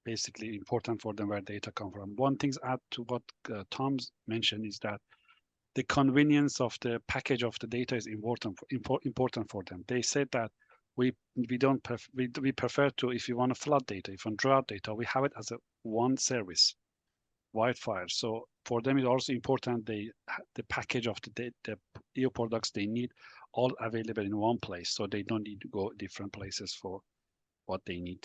basically important for them where data come from. One thing add to what Tom's mentioned is that the convenience of the package of the data is important for them. They said that we prefer to, if you want to flood data, if you want to draw out data, we have it as a one service, wildfire. So for them, it's also important the package of the EO products they need all available in one place, so they don't need to go different places for what they need.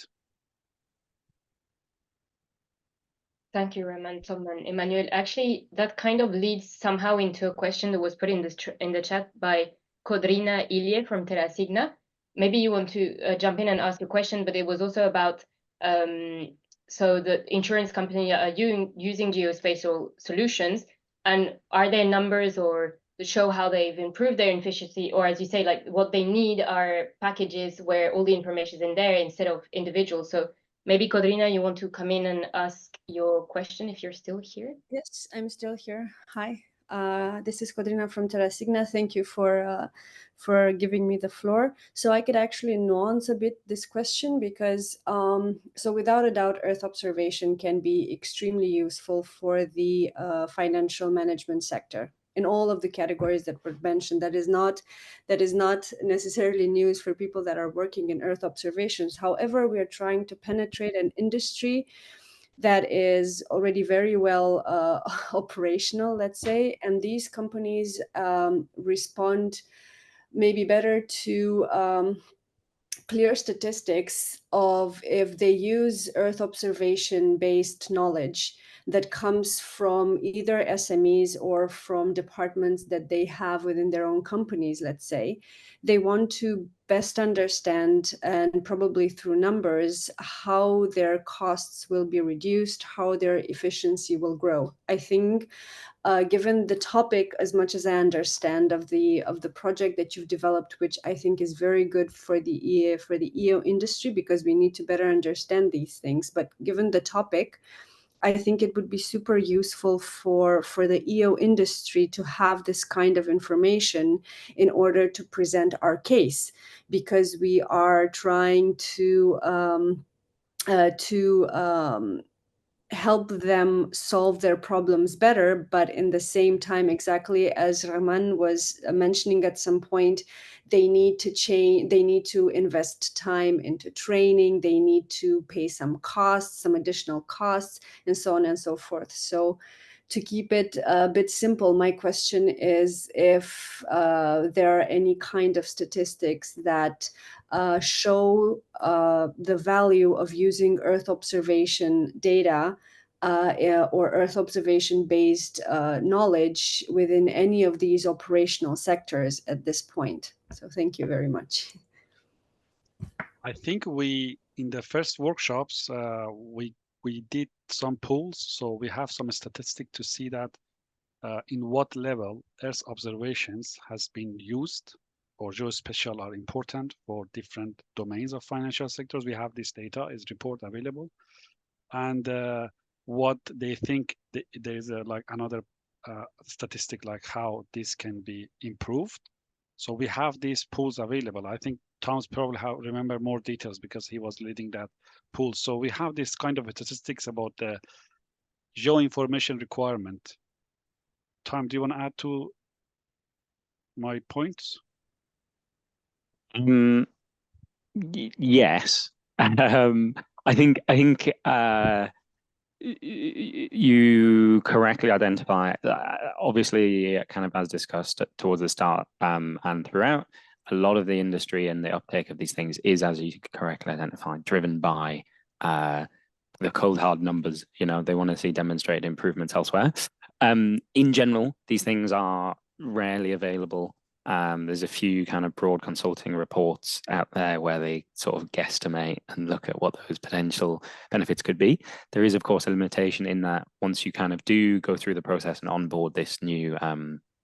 Thank you, Raman, Tom, and Emmanuel. Actually, that kind of leads somehow into a question that was put in the chat by Codrina Ilie from Terrasigna. Maybe you want to jump in and ask a question, but it was also about, so the insurance company are using geospatial solutions, and are there numbers or to show how they've improved their efficiency, or as you say, like what they need are packages where all the information is in there instead of individual. So maybe Codrina, you want to come in and ask your question if you're still here? Yes, I'm still here. Hi, this is Codrina from Terrasigna. Thank you for giving me the floor. So I could actually nuance a bit this question because, so without a doubt, Earth observation can be extremely useful for the financial management sector in all of the categories that were mentioned. That is not necessarily news for people that are working in Earth observations. However, we are trying to penetrate an industry that is already very well operational, let's say, and these companies respond maybe better to clear statistics of if they use Earth observation based knowledge that comes from either SMEs or from departments that they have within their own companies, let's say. They want to best understand, and probably through numbers, how their costs will be reduced, how their efficiency will grow. I think given the topic, as much as I understand of the project that you've developed, which I think is very good for the EO industry, because we need to better understand these things. But given the topic, I think it would be super useful for the EO industry to have this kind of information in order to present our case, because we are trying to help them solve their problems better, but in the same time, exactly as Rahman was mentioning at some point, they need to change, they need to invest time into training, they need to pay some costs, some additional costs, and so on and so forth. So to keep it a bit simple, my question is if there are any kind of statistics that show the value of using Earth observation data or Earth observation-based knowledge within any of these operational sectors at this point. So thank you very much. I think we, in the first workshops, we did some polls, so we have some statistic to see that in what level Earth observations has been used or geospatial are important for different domains of financial sectors. We have this data, is report available, and what they think there is like another statistic like how this can be improved. So we have these pools available. I think Tom's probably remember more details because he was leading that pool. So we have this kind of statistics about the geo information requirement. Tom, do you want to add to my points? Yes. I think you correctly identify obviously kind of as discussed towards the start and throughout, a lot of the industry and the uptake of these things is, as you correctly identified, driven by the cold hard numbers. You know, they want to see demonstrated improvements elsewhere. In general, these things are rarely available. There's a few kind of broad consulting reports out there where they sort of guesstimate and look at what those potential benefits could be. There is, of course, a limitation in that once you kind of do go through the process and onboard this new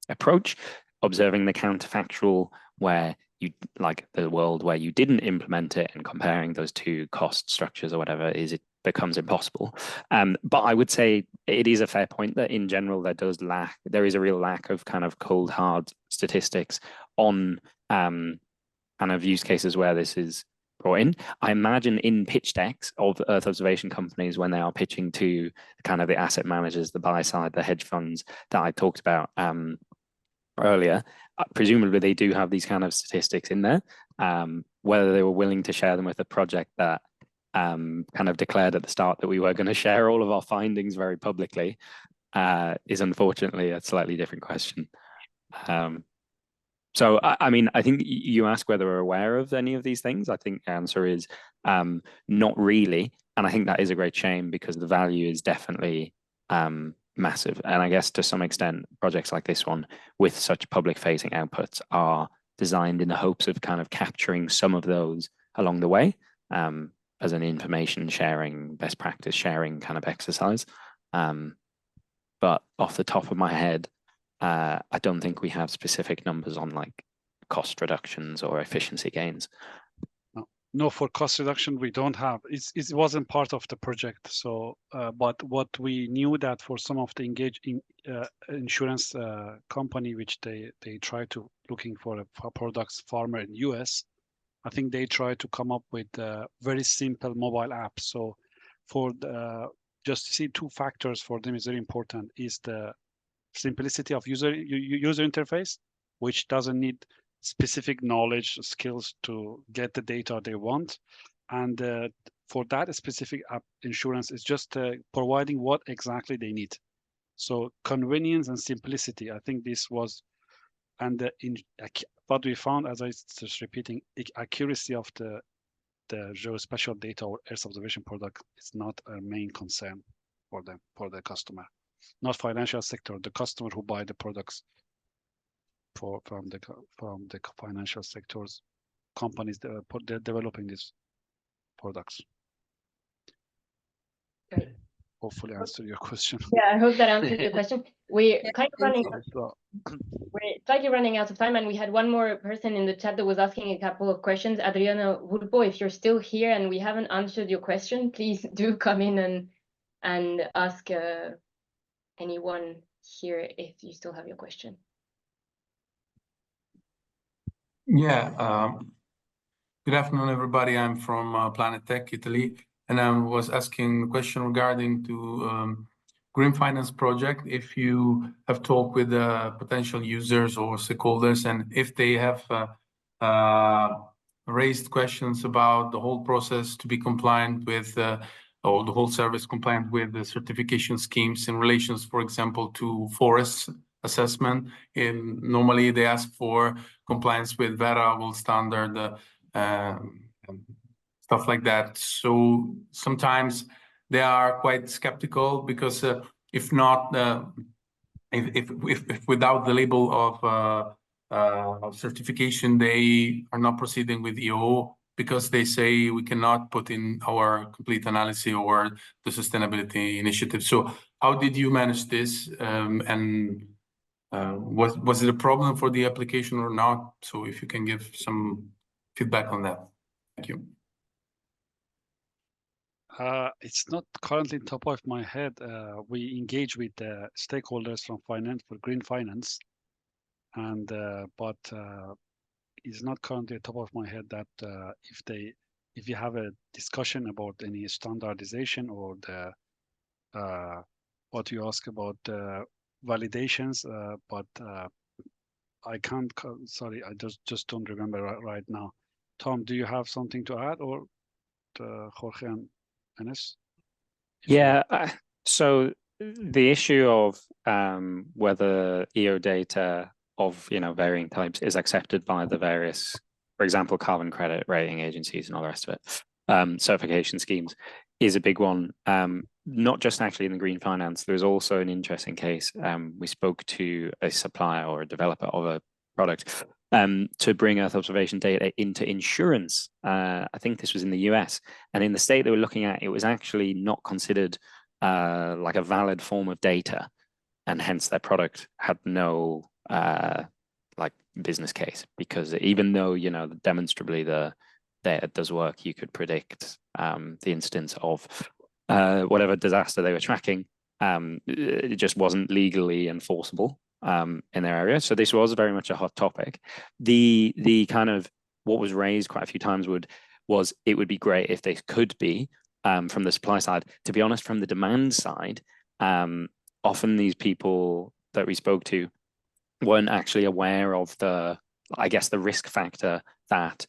approach, observing the counterfactual where you like the world where you didn't implement it and comparing those two cost structures or whatever it becomes impossible. But I would say it is a fair point that in general there is a real lack of kind of cold hard statistics on kind of use cases where this is brought in. I imagine in pitch decks of Earth observation companies when they are pitching to kind of the asset managers, the buy side, the hedge funds that I talked about earlier, presumably they do have these kind of statistics in there. Whether they were willing to share them with a project that kind of declared at the start that we were going to share all of our findings very publicly is unfortunately a slightly different question. So, I mean, I think you ask whether we're aware of any of these things. I think the answer is not really. And I think that is a great shame because the value is definitely massive. And I guess to some extent, projects like this one with such public-facing outputs are designed in the hopes of kind of capturing some of those along the way as an information sharing, best practice sharing kind of exercise. But off the top of my head, I don't think we have specific numbers on like cost reductions or efficiency gains. No, for cost reduction, we don't have. It wasn't part of the project. So, but what we knew that for some of the engaging insurance company, which they try to looking for a products farmer in US, I think they try to come up with a very simple mobile app. So, for the just to see two factors for them is very important is the simplicity of user interface, which doesn't need specific knowledge skills to get the data they want, and for that specific app insurance is just providing what exactly they need. So convenience and simplicity, I think this was, and what we found, as I just repeating, accuracy of the geospatial data or Earth observation product is not a main concern for them, for the customer, not financial sector, the customer who buy the products from the financial sectors, companies that they're developing these products. Great. Hopefully answer your question. Yeah, I hope that answers your question. We're kind of we're slightly running out of time, and we had one more person in the chat that was asking a couple of questions. Adriano Vulpo, if you're still here and we haven't answered your question, please do come in and ask anyone here if you still have your question. Yeah. Good afternoon, everybody. I'm from Planet Tech, Italy. and I was asking a question regarding to green finance project. If you have talked with potential users or stakeholders, and if they have raised questions about the whole process to be compliant with, or the whole service compliant with the certification schemes in relations, for example, to forest assessment. Normally they ask for compliance with Vera, World Standard, stuff like that. So sometimes they are quite skeptical because if not, if without the label of certification, they are not proceeding with EO because they say we cannot put in our complete analysis or the sustainability initiative. So how did you manage this? And was it a problem for the application or not? So if you can give some feedback on that. Thank you. It's not currently top of my head. We engage with the stakeholders from finance for green finance, and but it's not currently top of my head that if you have a discussion about any standardization or the what you ask about validations, but I can't. Sorry, I just don't remember right now. Tom, do you have something to add, or Jorge and Enes? Yeah, so the issue of whether EO data of varying types is accepted by the various, for example, carbon credit rating agencies and all the rest of it, certification schemes, is a big one. Not just actually in the green finance. There's also an interesting case. We spoke to a supplier or a developer of a product to bring Earth observation data into insurance. I think this was in the US, and in the state they were looking at, it was actually not considered like a valid form of data, and hence their product had no like business case, because even though demonstrably the data does work, you could predict the incidence of whatever disaster they were tracking. It just wasn't legally enforceable in their area. So this was very much a hot topic. The kind of what was raised quite a few times was it would be great if they could be from the supply side. To be honest, from the demand side, often these people that we spoke to weren't actually aware of the risk factor that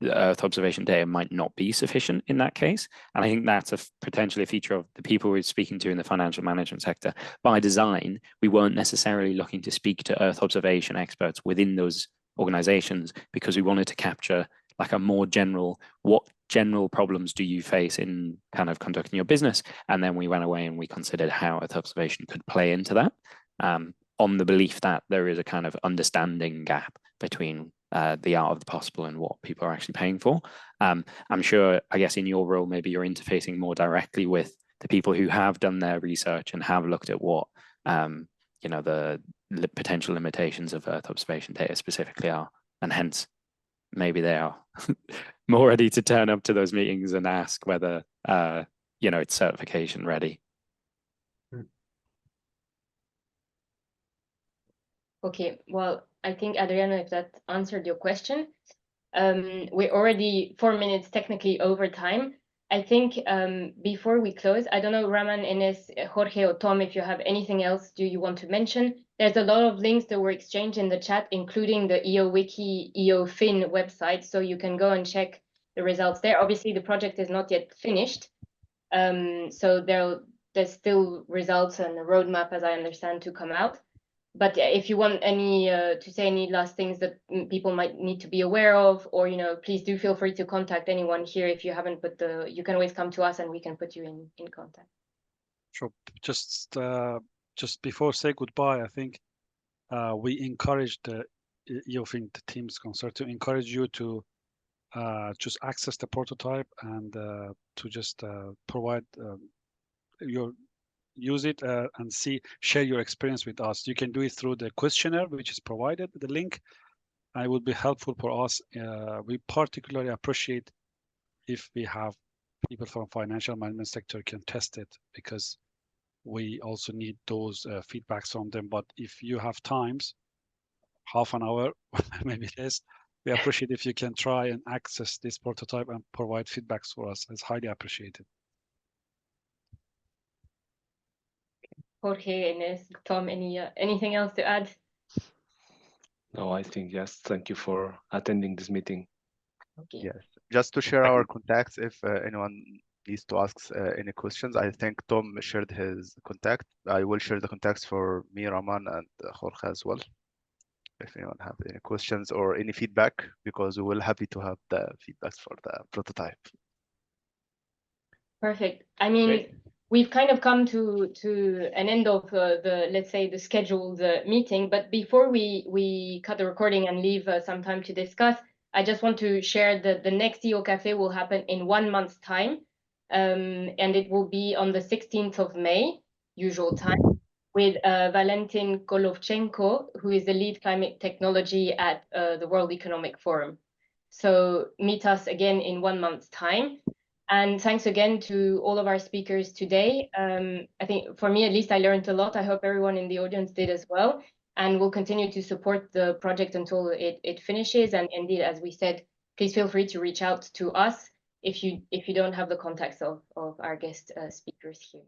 the Earth observation data might not be sufficient in that case. And I think that's potentially a feature of the people we're speaking to in the financial management sector. By design, we weren't necessarily looking to speak to Earth observation experts within those organizations, because we wanted to capture like a more general, what general problems do you face in kind of conducting your business? And then we went away and we considered how Earth observation could play into that, on the belief that there is a kind of understanding gap between the art of the possible and what people are actually paying for. I'm sure, I guess in your role, maybe you're interfacing more directly with the people who have done their research and have looked at what the potential limitations of Earth observation data specifically are, and hence maybe they are more ready to turn up to those meetings and ask whether it's certification ready. Okay, well, I think, Adriano, if that answered your question, we're already 4 minutes technically over time. I think before we close, I don't know, Raman, Enes, Jorge, or Tom, if you have anything else do you want to mention. There's a lot of links that were exchanged in the chat, including the EOWiki, EOFin website, so you can go and check the results there. Obviously, the project is not yet finished, so there's still results and a roadmap, as I understand, to come out. But if you want to say any last things that people might need to be aware of, or please do feel free to contact anyone here if you haven't. But you can always come to us and we can put you in contact. Sure. Just before say goodbye, I think we encourage the EOFin teams concerned to encourage you to just access the prototype and to just provide use it and share your experience with us. You can do it through the questionnaire, which is provided, the link. It would be helpful for us. We particularly appreciate if we have people from financial management sector can test it, because we also need those feedbacks from them. But if you have times, half an hour, maybe less, we appreciate if you can try and access this prototype and provide feedbacks for us. It's highly appreciated. Jorge, Ines, Tom, anything else to add? No, I think yes. Thank you for attending this meeting. Okay. Yes, just to share our contacts if anyone needs to ask any questions. I think Tom shared his contact. I will share the contacts for me, Rahman, and Jorge as well. If anyone have any questions or any feedback, because we will happy to have the feedbacks for the prototype. Perfect. I mean, Great. we've kind of come to an end of let's say, the scheduled meeting. But before we cut the recording and leave some time to discuss, I just want to share that the next EOcafe will happen in 1 month's time. And it will be on the 16th of May, usual time, with Valentin Golovchenko, who is the lead climate technology at the World Economic Forum. So meet us again in 1 month's time. And thanks again to all of our speakers today. I think for me, at least, I learned a lot. I hope everyone in the audience did as well. And we'll continue to support the project until it finishes. And indeed, as we said, please feel free to reach out to us if you don't have the contacts of our guest speakers here.